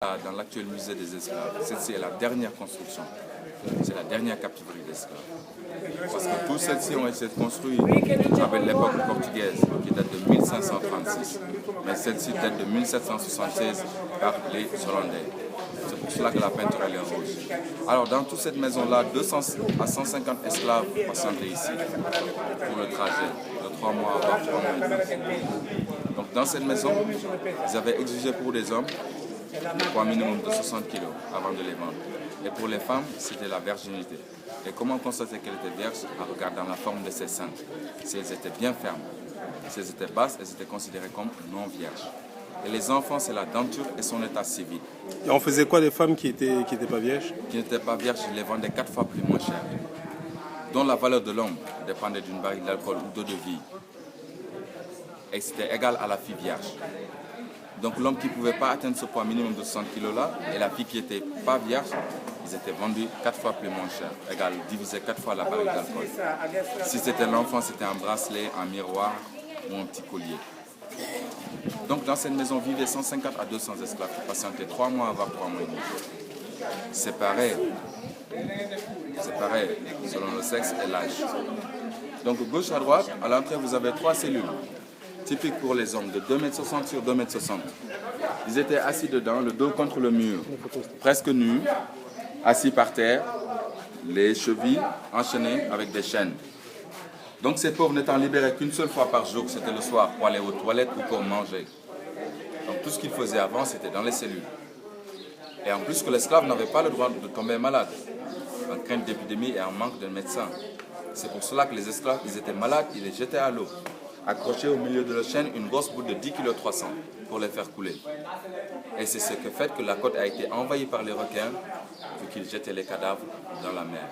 Dans l'actuel musée des esclaves. Celle-ci est la dernière construction. C'est la dernière captiverie d'esclaves. Parce que toutes celles-ci ont été construites avec l'époque portugaise, qui date de 1536. Mais celle-ci date de 1776 par les Hollandais. C'est pour cela que la peinture elle est rouge. Alors dans toute cette maison-là, 200 à 150 esclaves patientaient ici pour le trajet de 3 mois à 3 mois et demi. Donc dans cette maison, ils avaient exigé pour des hommes un poids minimum de 60 kg avant de les vendre. Et pour les femmes, c'était la virginité. Et comment constater qu'elles étaient vierges? En regardant la forme de ses seins. Si elles étaient bien fermes, si elles étaient basses, elles étaient considérées comme non vierges. Et les enfants, c'est la denture et son état civil. Et on faisait quoi des femmes qui étaient pas vierges? Qui n'étaient pas vierges, je les vendais 4 fois plus moins cher. Dont la valeur de l'homme dépendait d'une barrique d'alcool ou d'eau de vie. Et c'était égal à la fille vierge. Donc l'homme qui ne pouvait pas atteindre ce poids minimum de 100 kg là, et la fille qui n'était pas vierge, ils étaient vendus 4 fois plus moins cher, égal, divisé 4 fois la barrique d'alcool. Si c'était l'enfant, c'était un bracelet, un miroir ou un petit collier. Donc dans cette maison vivaient 150 à 200 esclaves qui patientaient 3 mois voire 3 mois et demi. Séparés selon le sexe et l'âge. Donc gauche à droite, à l'entrée vous avez 3 cellules. Typique pour les hommes, de 2,60 m sur 2,60 m. Ils étaient assis dedans, le dos contre le mur, presque nus, assis par terre, les chevilles enchaînées avec des chaînes. Donc ces pauvres n'étant libérés qu'une seule fois par jour, c'était le soir, pour aller aux toilettes ou pour manger. Donc tout ce qu'ils faisaient avant, c'était dans les cellules. Et en plus que l'esclave n'avait pas le droit de tomber malade, en crainte d'épidémie et en manque de médecins. C'est pour cela que les esclaves, ils étaient malades, ils les jetaient à l'eau. Accrochés au milieu de la chaîne une grosse boule de 10,3 kg pour les faire couler. Et c'est ce que fait que la côte a été envahie par les requins, vu qu'ils jetaient les cadavres dans la mer.